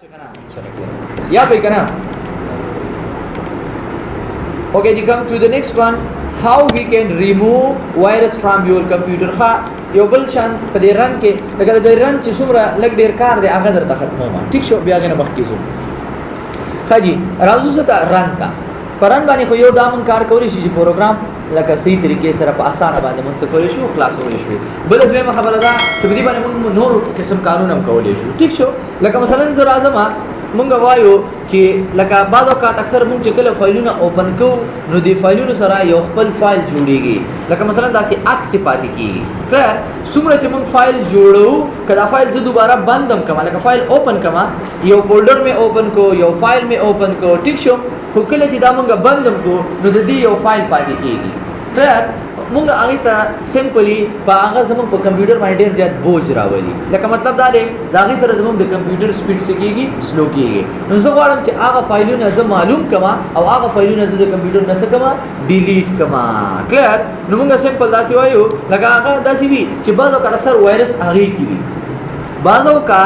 Yeah, we can. Okay, you come to the next one. How we can remove virus from your computer? Ha, यो बल शान पदे रन के अगर they run ची सुमरा लग डेर कार दे आगा दर तखत मोमा ठीक शो बियागे न मखकी सुम खाजी राजू से ता रन ता परन बानी को यो दामन कार कोरी शी प्रोग्राम लका सही तरीके से रप आसान बादे मन से कोरी शो खलास होले शो बलद में खबर दा तबदी बानी मन नोर किस्म कानून हम कोले शो ठीक शो लका मसलन जरा आजमा मुंगा वायो ची लका बादो का अक्सर मुंग चकले फाइलुना ओपन को नो दी फाइलुना सरा यो खपल फाइल जोड़ेगी लका मसलन दासी अक्स सिपाती की क्लियर सुमरा ची मुंग फाइल जोड़ो कदा फाइल से दोबारा बंदम कमा लका फाइल ओपन कमा यो फोल्डर में ओपन को यो फाइल में ओपन को ठीक शो खुकले ची दा मुंगा बंदम को नो दी यो फाइल पाती कीगी क्लियर मुंग आगे ता सिंपली पागा जमन को कंप्यूटर में ढेर ज्यादा बोझ रावली लका मतलब दारे दागी सर जमन द कंप्यूटर स्पीड से कीगी स्लो कीगी नजो वालम चे आगा फाइलु न ज मालूम कमा और आगा फाइलु न ज कंप्यूटर न सकमा डिलीट कमा क्लियर नुंगा सिंपल दासी वायो लका आगा दासी भी चे बाजो का अक्सर वायरस आगे की बाजो का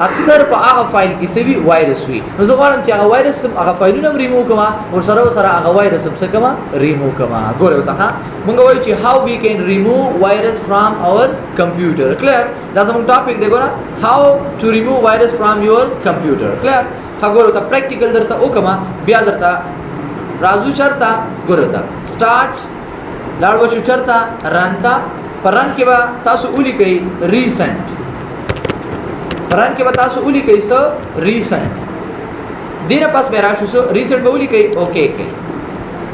अक्सर पा आगा फाइल की से भी वायरस हुई नजो वालम चे आगा वायरस आगा फाइलु न रिमूव कमा और सरा आगा वायरस से कमा रिमूव कमा गोरे होता हां मुंगा वायो ची how we can remove virus from our computer clear that's a topic देखो ना how to remove virus from your computer clear हा गोरे होता प्रैक्टिकल दरता ओ कमा बिया दरता राजू चरता गोरे होता स्टार्ट लाडवशु चरता रनता परन के बा तासु उली कई रीसेंट परन के बा तासु उली कई सो रीसेंट दिन पास बेराशु सो रीसेंट उली कई ओके कई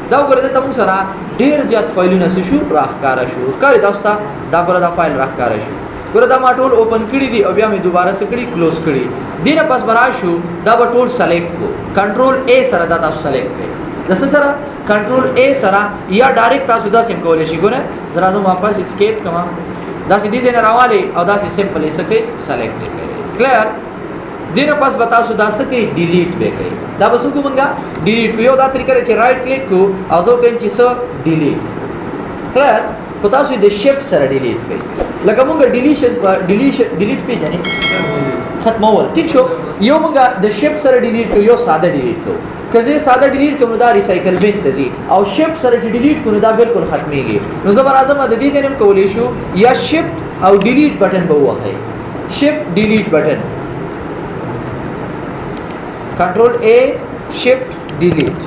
दाव गोरे देता मुंग सरा ढेर ज्यादा फाइलु न शु राखकारा शु करे दोस्ता दा गोरे दा फाइल राखकारा शु गोरे दा माटोल ओपन कड़ी दी अब या में दोबारा से कड़ी क्लोज कड़ी दिन पास बराशु दा बटोल सेलेक्ट को कंट्रोल ए सरा दा सेलेक्ट करे जैसे सरा कंट्रोल ए सरा या डायरेक्ट ता सुदा सिम कोले शिगोने जरा जो वापस एस्केप कमा दा सीधी देना रावाले और दा सिंपल ए सके सेलेक्ट करे क्लियर दिन पास बता सुदा सके डिलीट बे करे दा बसु को मंगा डिलीट को यो दा तरीका रे राइट क्लिक को आजो तेम चिसो डिलीट क्लियर फता सु द शिफ्ट सर डिलीट करे लगा मंगा डिलीट पे जाने खत्म हो ठीक शो यो मंगा द शिफ्ट सर डिलीट को यो सादा डिलीट को कजे सादा डिलीट को दा रिसाइकल बिन तजी और शिफ्ट सर डिलीट को दा बिल्कुल खत्म ही नो जबर आजम द जने को लेशु या शिफ्ट और डिलीट बटन बहु है शिफ्ट डिलीट बटन कंट्रोल ए शिफ्ट डिलीट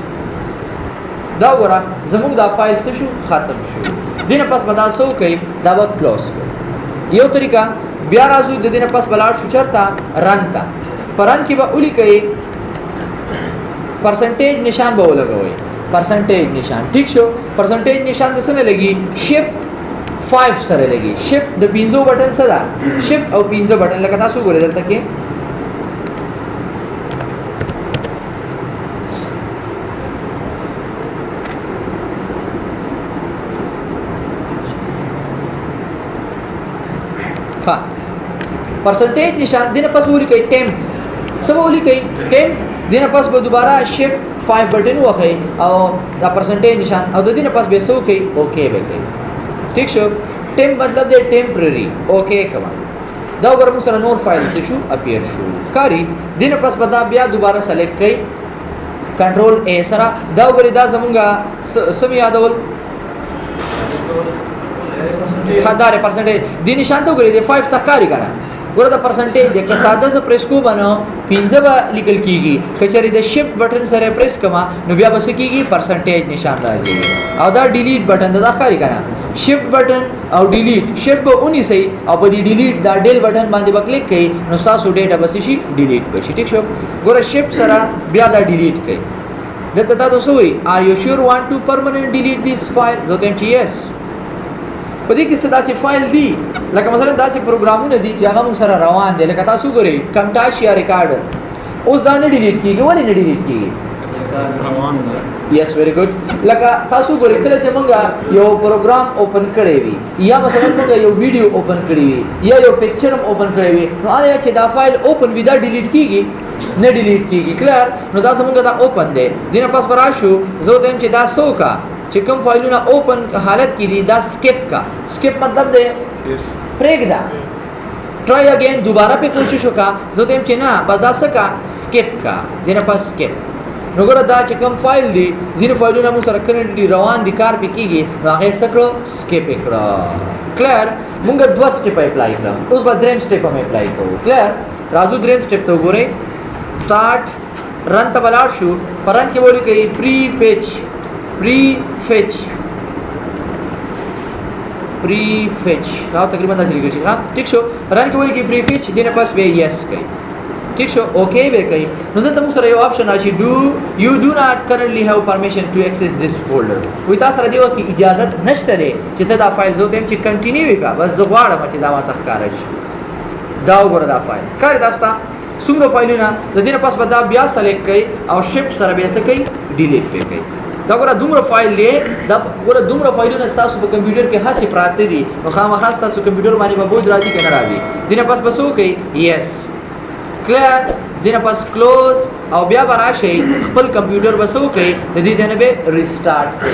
दा गोरा जमुग दा फाइल से शु खत्म शु दिन पास बता सो कई दावा क्लोज को यो तरीका बिया राजू दे दिन पास बलाट शु चरता रनता परन की बा उली कई परसेंटेज निशान बहु लगा हुए परसेंटेज निशान ठीक शो परसेंटेज निशान दसने लगी शिफ्ट 5 सरे लगी शिफ्ट द पिंजो बटन सदा शिफ्ट और पिंजो बटन लगाता सु गोरे दलता के हाँ परसेंटेज निशान दिन पास बोली कई टेम्प सब बोली कई टेम्प दिन पास दोबारा शिफ्ट 5 बटन हुआ है और द परसेंटेज निशान और दिन पास बेसो कई ओके बे कई ठीक शो टेम्प मतलब दे टेम्पररी ओके कमा दा गरम सर नोर फाइल से शू अपीयर शू कारी दिन पास बता बिया दोबारा सेलेक्ट कई कंट्रोल ए सरा दा गरी दा जमुंगा समी यादवल खादारे परसेंटेज दी निशान तो गरी दे 5 तक कारी करा गोरा द परसेंटेज दे के सादा से प्रेस को बनो पिंजबा निकल कीगी कचरी द शिफ्ट बटन से प्रेस कमा नुबिया बस कीगी परसेंटेज निशान राजी और द डिलीट बटन द कारी करा शिफ्ट बटन और डिलीट शिफ्ट उनी सही और बदी डिलीट द डेल बटन बांधे क्लिक कई नुसा सु डेटा बसशी डिलीट बशी ठीक शो गोरा शिफ्ट सरा बिया द डिलीट कई दत्ता तो सोई are you sure want to permanent delete this file जो तेम यस पदी किस दासी फाइल दी लका मसलन दासी प्रोग्राम ने दी जागा मुंग सरा रवान दे लका तासु करे कंटाशिया रिकॉर्डर उस दाने डिलीट की वनी ने डिलीट की रवान यस वेरी गुड लका तासु करे कले से मंगा यो प्रोग्राम ओपन करेवी या मसलन मंगा यो वीडियो ओपन करेवी या यो पिक्चर ओपन करेवी नो आने अच्छे दा फाइल ओपन विदा डिलीट कीगी ने डिलीट कीगी क्लियर नो दा समंगा दा ओपन दे दिन पास बराशु जो देम चे दा सो का चिकम फाइल ना ओपन हालत की दी दा स्किप का स्किप मतलब दे ब्रेक दा ट्राई अगेन, दोबारा पे कोशिश वका जो तेम चे ना बदा सका स्किप का देना पास स्किप नगोरा दा चे कम फाइल दी जिन फाइलों ना मुसर करंटली रवान दी कार पे कीगी वागे सकरो स्किप एकड़ा क्लियर मुंगा दो स्टेप अप्लाई करा उस बाद ड्रीम स्टेप हम अप्लाई करो क्लियर राजू ड्रीम स्टेप तो गोरे स्टार्ट रन तबलार शू परन के बोली कही प्री फेच हाँ तकरीबन दस लिखी हाँ ठीक शो रन की बोली की प्री फेच देने पास बे यस कही ठीक शो ओके बे कही नंतर तमुक सर ये ऑप्शन आशी you do not currently have permission to access this folder वो इतना सारा देवा की इजाज़त नश्तरे चित्ता दा फाइल जो तेम चिक कंटिन्यू का बस जुगाड़ मची दावा तख्कारश दाव गोरा दा फाइल कर दास्ता सुमरो फाइल ना देने पास बदा ब्या सेलेक्ट कही और शिफ्ट सर बे से कही डिलीट पे कही दा गोरा दुमरो फाइल ले दा गोरा दुमरो फाइल ना स्टास पे कंप्यूटर के हासी प्राते दी और खामा खास स्टास कंप्यूटर मानी बा बहुत राजी के ना रावी देने पास बसो कही यस क्लियर देने पास क्लोज और ब्या बराशे खपल कंप्यूटर बसो कही दी जने बे रिस्टार्ट पे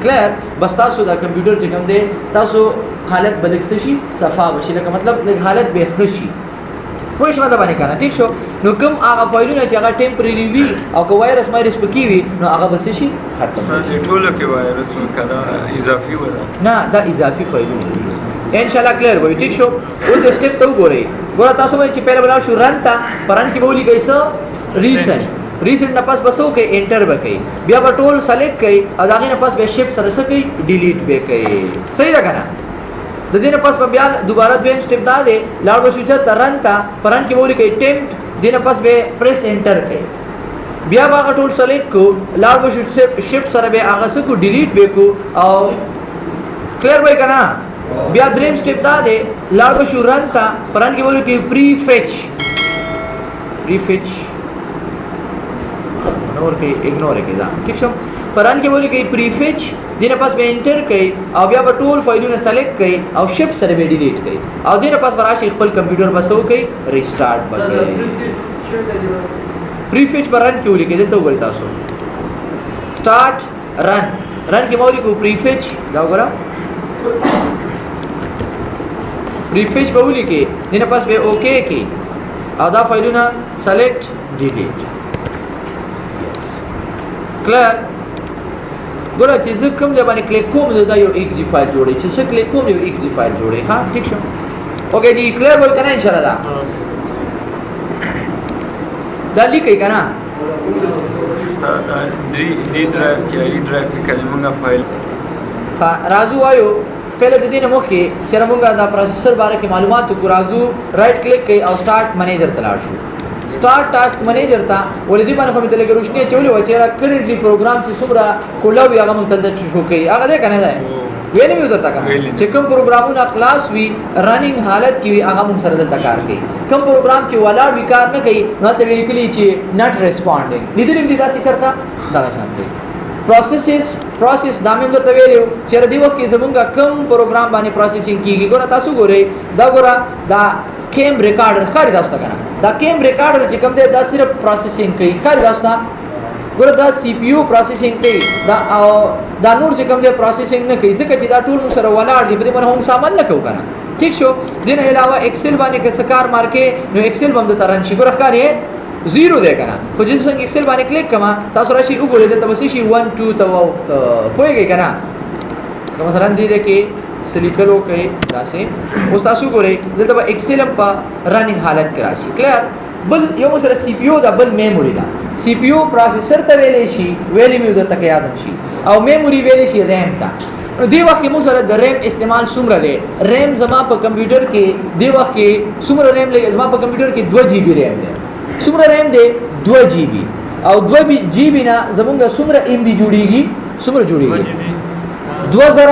क्लियर बस तासो दा कंप्यूटर जे कम दे तासो हालत बदल सशी सफा बशी का मतलब हालत बेखुशी कोई शमा दबाने का ना ठीक शो नो कम आगा फाइल ना चागा टेम्परेरी वी और को वायरस पकी वी नो आगा बस शी खत्म टोलो के वायरस में कदा इजाफी वाला ना दा इजाफी फाइल नहीं इंशाल्लाह क्लियर भाई ठीक शो वो तो स्टेप तो गोरे गोरा तासो में पहले बना शु रन था परन की बोली कैसा रीसेंट ना पास बसो के एंटर बकई बिया बटोल सेलेक्ट कई अदागी ना पास बे शिफ्ट सरस कई डिलीट बे कई सही लगा ना दिन पास बिया दोबारा द्वेम स्टेप दा दे लाड़ बशुचा तरन था परन की बोली कई टेम्प्ट दिन पास बे प्रेस एंटर कई बिया बागा टूल सेलेक्ट को लाड़ बशु शिफ्ट सर बे आगा से को डिलीट बे को और क्लियर भाई करना बिया द्वेम स्टेप दा दे लाड़ बशु रन था परन की बोली कई प्री फेच इग्नोर के जा ठीक छो परन के बोली कई प्रीफेच दिन पास में एंटर कई और बिया टूल फाइल ने सेलेक्ट कई और शिफ्ट सर में डिलीट कई और दिन पास बराश खपल कंप्यूटर बस हो कई रिस्टार्ट बन गई प्रीफेच पर रन क्यों लिखे देता बोली तासो स्टार्ट रन के मौलिक को प्रीफेच जाओ करा प्रीफेच बोली के दिन पास में ओके की और दा फाइल ना सेलेक्ट डिलीट क्लियर गोरा चीज़ कम जब क्लिक को मुझे यो एक्जी फाइल जोड़े चीज़ क्लिक को मुझे एक्जी फाइल जोड़े हाँ ठीक है ओके जी क्लियर बोल करना इंशाल्लाह दाली कहीं करना डी ड्राइव क्या ई ड्राइव की कलमंगा फाइल हाँ राजू आयो पहले दिन मुख्य शर्मुंगा दा प्रोसेसर बारे के मालूमात को राजू राइट क्लिक कई और स्टार्ट मैनेजर तलाशू स्टार्ट टास्क मैनेजर था वो लिदी मन फमित लेके रोशनी चोली वचेरा करंटली प्रोग्राम ची सुमरा कोलाव यागा मुंतल चुशोके आगा दे कने जाए वे नहीं उधरता का चेकम प्रोग्रामों ना क्लास वी रनिंग हालत की वी आगा मुंग सरदल तकार के कम प्रोग्राम ची वाला विकार न कई नलते वेरिकली ची नॉट रिस्पोंडिंग निदिरिम दिदा सी चरता दाना शांति प्रोसेस दामिम दर तवेलियो चेरा दिवक की जमुंगा कम प्रोग्राम बानी प्रोसेसिंग की गोरा तासु गोरे दा गोरा दा केम रिकॉर्डर खारी दास्ता करना दा केम रिकॉर्डर चिकम दे दा सिर्फ प्रोसेसिंग कई खारी दास्ता गोरा दा सीपीयू प्रोसेसिंग कई दा नूर चिकम दे प्रोसेसिंग न कई से कची दा टूल मुसर वाला आड़ दी मन होंग सामान न कऊ करना ठीक शो दिन अलावा एक्सेल बाने के सकार मार के नो एक्सेल बम दे तरन शिगोरा खारी जीरो दे करना तो जिस संग एक्सेल बाने क्लिक कमा तासु राशि उगोले दे तबसी 1 2 तव होए गए करना तो मसलन दी दे के सिलिकलो के दासे उस्तासु गोरे दे तब एक्सेल पा रनिंग हालत के राशि क्लियर बल यो मसर सीपीयू दा बल मेमोरी दा सीपीयू प्रोसेसर तवेले शी वेली में उधर तक याद शी और मेमोरी वेली शी रैम ता दे वक्त के मुसर द रैम इस्तेमाल सुमरा दे रैम जमा पर कंप्यूटर के दे वक्त के सुमरा रैम ले जमा पर कंप्यूटर के 2 GB रैम दे सुमरा रैम दे 2 GB और 2 GB ना जमुंगा सुमरा MB जुड़ेगी सुमरा जुड़ेगी 2000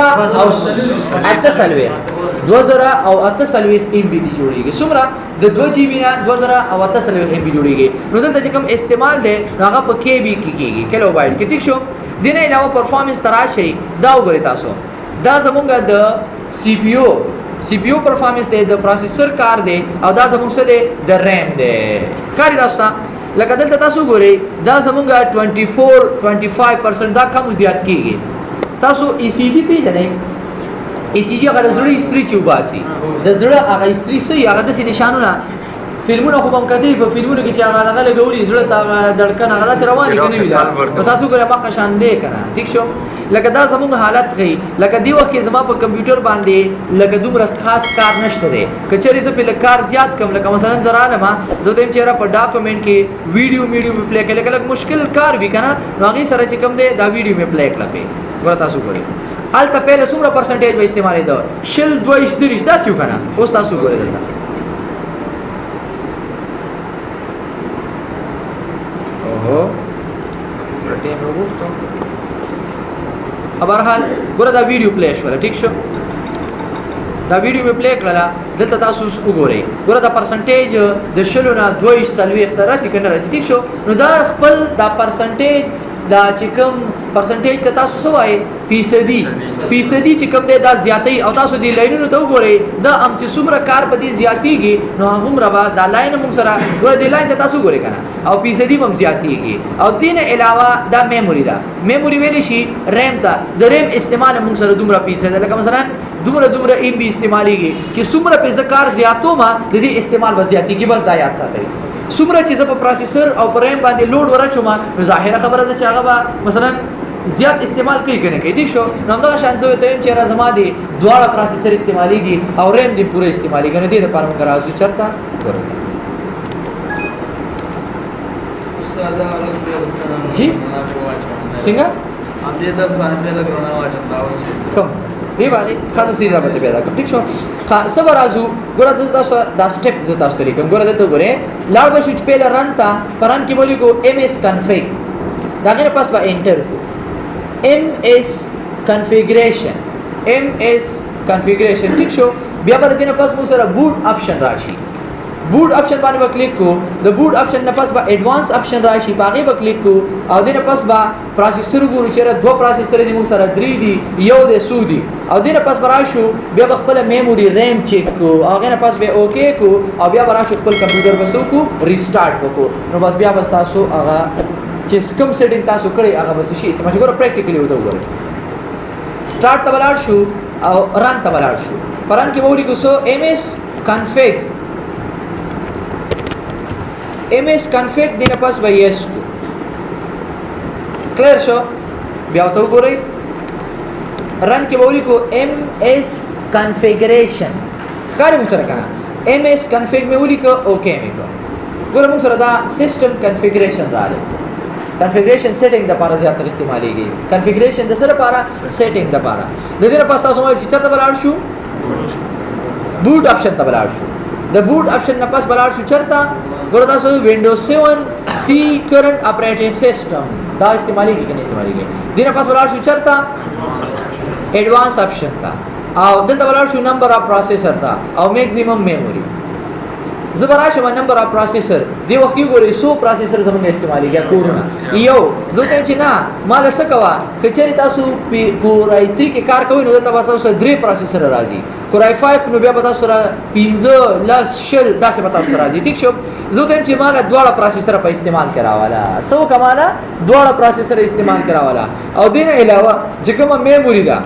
और 2000 MB दी जोड़ेगी सुमरा द 2 GB ना 2000 और 80 MB जोड़ेगी नोदल तक कम इस्तेमाल दे नागा पर KB की किलोबाइट के ठीक शो दिन अलावा परफॉर्मेंस तराशे दाव गोरे तासो दा जमुंगा द CPU परफॉर्मेंस दे द प्रोसेसर कार दे और दा जमुंग से दे द रैम दे कारी दास्ता लगदल तासु गोरे दा जमुंगा 24-25% दा कम ज्यादा कीगे तासु ECG पे जने ECG هغه زړه استری چې وباسي د زړه هغه استری سي هغه د نشانونه فلمونه خو هم کتلی په فلمونو کې چې هغه لګوري زړه تا دړکن هغه سره رواني کني ویلا په تاسو ګره ما قشان دی کنه ټیک شو لکه دا زموږ حالت غي لکه دی وخت کې زما په کمپیوټر باندې لکه دومره خاص کار نشته دی کچري زه په کار زیات کم لکه مثلا زرانه ما زه دیم چیرې په ډاکومېنټ کې ویډیو په پلی کې لکه مشکل کار وی کنه نو هغه سره چې کم دی دا ویډیو په پلی کړه په ورته تاسو ګورئ الته پهله څومره پرسنټیج به استعمالي دا شل 2 دا سیو کنه اوس تاسو ګورئ دلته اوه رټې مې وغوښتم بهرحال ګوره دا ویډیو پلی شوله ټیک شو دا ویډیو مې پلی کړله دلته تاسو وګورئ ګوره دا پرسنټیج د شلو نه 2 راسي کنه راسي ټیک شو نو دا خپل دا پرسنټیج دا چې کوم پرسنټیج ته تاسو سوای فیصدي چې کوم دی دا زیاتې او تاسو دی لاینونو ته وګورئ دا ام چې څومره کار په دې زیاتېږي نو هغومره به دا لاین موږ سره ګوره دی لاین ته تاسو وګورئ کنه او فیصدي هم زیاتېږي او دې نه علاوه دا میموري ده میموري ویلی شي ریم ته د ریم استعمال موږ سره دومره فیصد لکه مثلا دومره ام بي استعمالېږي چې څومره پیسې کار زیاتو ما د دې استعمال به زیاتېږي بس دا یاد ساتئ څومره چې په پروسیسر او پر ریم باندې لوډ ورچوم نو ظاهره خبره ده چې هغه مثلا زیات استعمال کوي کنه کې ټیک شو نو همدا شان زه ته چې را زما دي دواړه پروسیسر استعمالېږي او ریم دې پوره استعمالېږي نو دې لپاره موږ راځو چرته ورته जी څنګه हम दे 10 باندې په لګرونه واچم دا وځي کوم دی باندې خاصه سیده به پیدا کوم ټیک شو صبر راځو ګوره تاسو دا سټپ ز تاسو لري کوم ګوره دته ګوره لاړ به شو چې په رن تا پران کې وایي کو ms config دا غیر پاس به انټر کو ms configuration ټیک شو بیا بر دینه پاس موږ سره بوت اپشن راشي بوت اپشن باندې به کلیک کو د بوت اپشن نه پاس به ایڈوانس اپشن راشي باغې به کلیک کو او دینه پاس به پروسیسر ګورو چې دوه پروسیسر دي موږ سره 3 دي یو د سودی او دینه پاس به راشو بیا خپل میموري ریم چیک کو او غنه پاس به اوکی کو او بیا راشو خپل کمپیوټر بسو کو ریسټارټ وکړو نو بس بیا بس تاسو هغه چې کوم سیټینګ تاسو کړی هغه بس شي سمجھ ګورو پریکټیکلی وته وګورئ سٹارټ ته بلار شو او رن ته بلار شو پران کې ووري کو سو ms config دینه پاس به یس کو کلیر شو بیا ته وګورئ رن کې ووري کو ms configuration ښکاري موږ سره کنه ms config مې ولیک اوکے مې کو ګوره موږ سره دا سیستم کنفیګریشن راغلی configuration setting د لپاره زیات استعمالېږي configuration د سره لپاره setting د لپاره د دې لپاره تاسو مو چې چرته بلار شو boot option ته بلار شو د boot option نه پاس بلار شو چرته ګوره تاسو Windows 7 C current operating system دا استعمالېږي کنه استعمالېږي د نه پاس بلار شو چرته advanced option ته او دلته بلار شو number of processor ته او maximum memory زبراشه و نمبر اف پروسیسر دی وخت کې ګوري 100 پروسیسر زموږ استعمالېږي کورونا یو زه چې نه مال څه کوا کچېری تاسو کورای 3 کې کار کوئ نو تاسو سره 3 پروسیسر راځي کورای 5 نو بیا تاسو سره 15 لاس شل داسې تاسو راځي ټیک شو زه چې مال دواړه پروسیسر په استعمال کراواله سو کماله دواړه پروسیسر استعمال کراواله او دین علاوه چې کومه میموري ده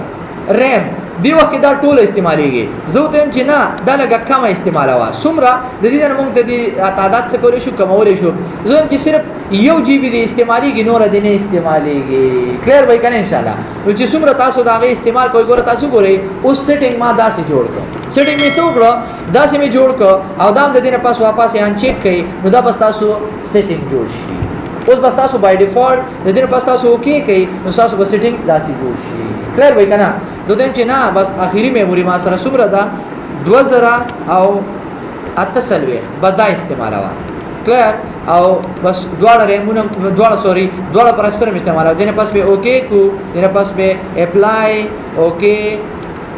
ریم دی وخت دا ټول استعمالېږي زه ته چې نه دا لږه کم استعمالوا سمره د دې نه موږ د دې تعداد څخه کولې شو کمولې شو زه چې صرف 1 GB دی استعمالېږي نور د نه استعمالېږي کلیر وای کنه ان شاء الله نو چې سمره تاسو دا غي استعمال کوی ګوره تاسو ګورئ اوس سیټینګ ما داسې جوړ کړ سیټینګ می څو کړ داسې می جوړ کړ او دا د دې نه پاس واپس یان چیک کړئ نو دا بس تاسو سیټینګ جوړ شي اوس بس تاسو بای ډیفالت د دې نه پاس تاسو اوکی کړئ نو تاسو بس سیټینګ داسې جوړ شي کلیر وای کنه زه دیم چې نه بس اخیری میموري ما سره څومره ده 2000 او 88 بدا استعمالوا کلیر او بس دواړه ریمونه دواړه پروسیسر استعمالوا دینه پاس به اوکی کو دینه پاس به اپلای اوکی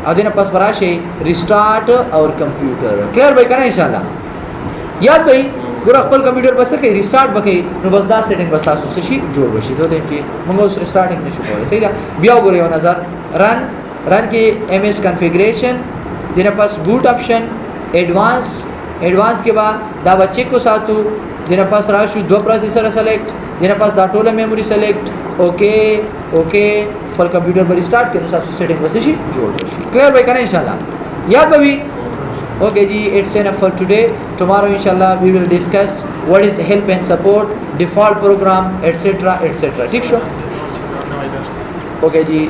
او دینه پاس براشي ریسټارټ اور کمپیوټر کلیر وای کنه ان شاء الله یاد وای ګور خپل کمپیوټر بس کې ریسټارټ وکړي نو بس دا سیټینګ بس تاسو څه شي جوړ وشي زه دیم چې موږ اوس ریسټارټینګ نشو کولای صحیح ده بیا وګورئ یو نظر रन के ms configuration देने पास boot option एडवांस के बाद दा बच्चे को साथू देने पास राशु दो processor select देने पास दा toll memory select okay okay पर कंप्यूटर पर स्टार्ट करें सब सेटिंग बस इसी जोड़ बशी क्लियर भाई करना इंशाल्लाह याद भाभी ओके जी it's enough for today tomorrow इंशाल्लाह we will discuss what is help and support default programme et cetera et cetera ठीक शो ओके जी